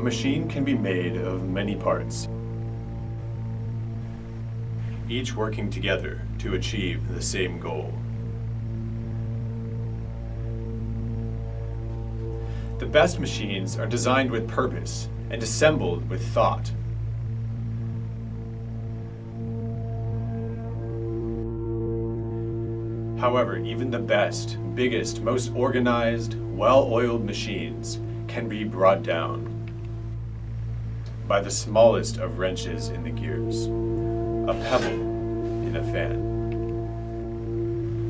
machine can be made of many parts, each working together to achieve the same goal. The best machines are designed with purpose and assembled with thought. However, even the best, biggest, most organized, well-oiled machines can be brought down by the smallest of wrenches in the gears, a pebble in a fan.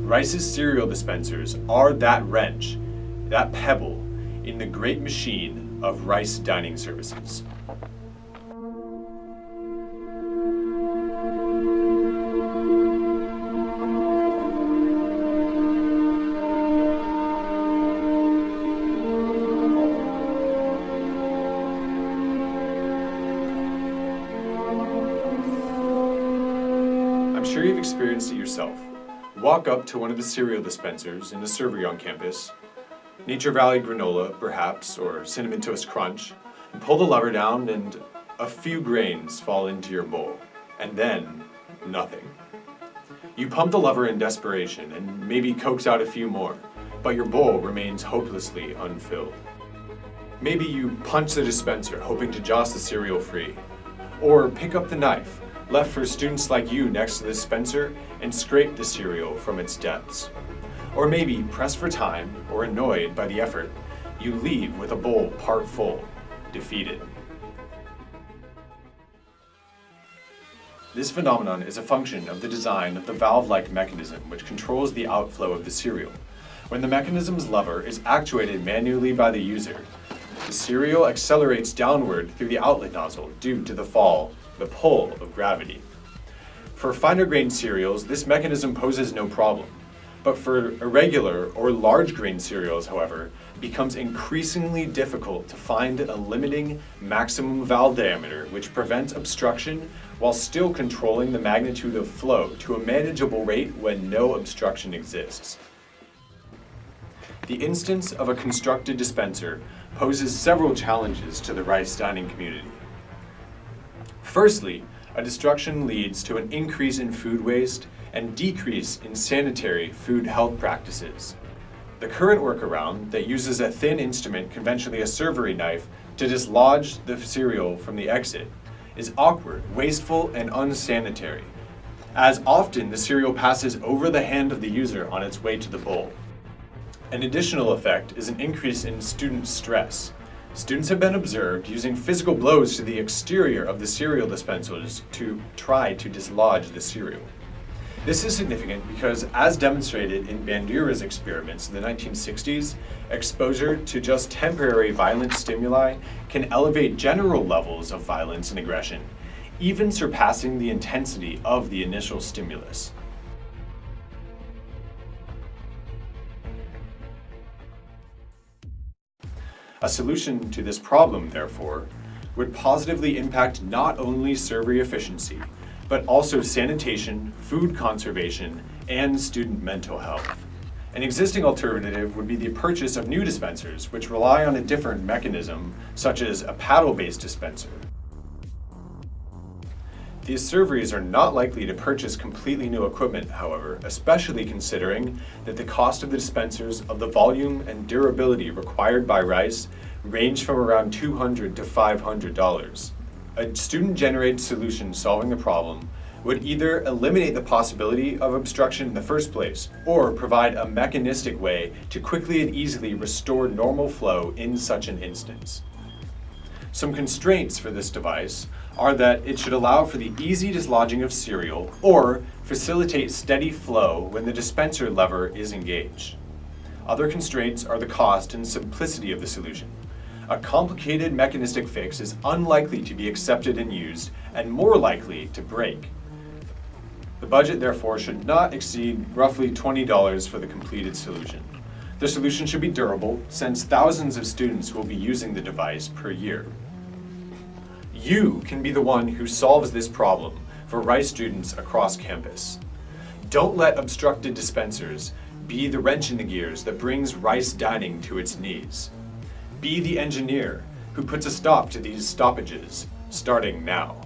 Rice's cereal dispensers are that wrench, that pebble, in the great machine of Rice Dining Services. I'm sure you've experienced it yourself. Walk up to one of the cereal dispensers in the servery on campus, Nature Valley granola, perhaps, or Cinnamon Toast Crunch, and pull the lever down and a few grains fall into your bowl, and then nothing. You pump the lever in desperation and maybe coax out a few more, but your bowl remains hopelessly unfilled. Maybe you punch the dispenser hoping to joss the cereal free, or pick up the knife left for students like you next to the dispenser and scrape the cereal from its depths. Or maybe, pressed for time or annoyed by the effort, you leave with a bowl part full, defeated. This phenomenon is a function of the design of the valve-like mechanism which controls the outflow of the cereal. When the mechanism's lever is actuated manually by the user, the cereal accelerates downward through the outlet nozzle due to the pull of gravity. For finer-grained cereals, this mechanism poses no problem. But for irregular or large-grain cereals, however, it becomes increasingly difficult to find a limiting maximum valve diameter which prevents obstruction while still controlling the magnitude of flow to a manageable rate when no obstruction exists. The instance of a constructed dispenser poses several challenges to the Rice dining community. Firstly, a destruction leads to an increase in food waste and decrease in sanitary food health practices. The current workaround that uses a thin instrument, conventionally a servery knife, to dislodge the cereal from the exit is awkward, wasteful, and unsanitary, as often the cereal passes over the hand of the user on its way to the bowl. An additional effect is an increase in student stress. Students have been observed using physical blows to the exterior of the cereal dispensers to try to dislodge the cereal. This is significant because, as demonstrated in Bandura's experiments in the 1960s, exposure to just temporary violent stimuli can elevate general levels of violence and aggression, even surpassing the intensity of the initial stimulus. A solution to this problem, therefore, would positively impact not only servery efficiency, but also sanitation, food conservation, and student mental health. An existing alternative would be the purchase of new dispensers, which rely on a different mechanism, such as a paddle-based dispenser. These serveries are not likely to purchase completely new equipment, however, especially considering that the cost of the dispensers of the volume and durability required by Rice range from around $200 to $500. A student-generated solution solving the problem would either eliminate the possibility of obstruction in the first place, or provide a mechanistic way to quickly and easily restore normal flow in such an instance. Some constraints for this device are that it should allow for the easy dislodging of cereal or facilitate steady flow when the dispenser lever is engaged. Other constraints are the cost and simplicity of the solution. A complicated mechanistic fix is unlikely to be accepted and used, and more likely to break. The budget, therefore, should not exceed roughly $20 for the completed solution. The solution should be durable, since thousands of students will be using the device per year. You can be the one who solves this problem for Rice students across campus. Don't let obstructed dispensers be the wrench in the gears that brings Rice dining to its knees. Be the engineer who puts a stop to these stoppages, starting now.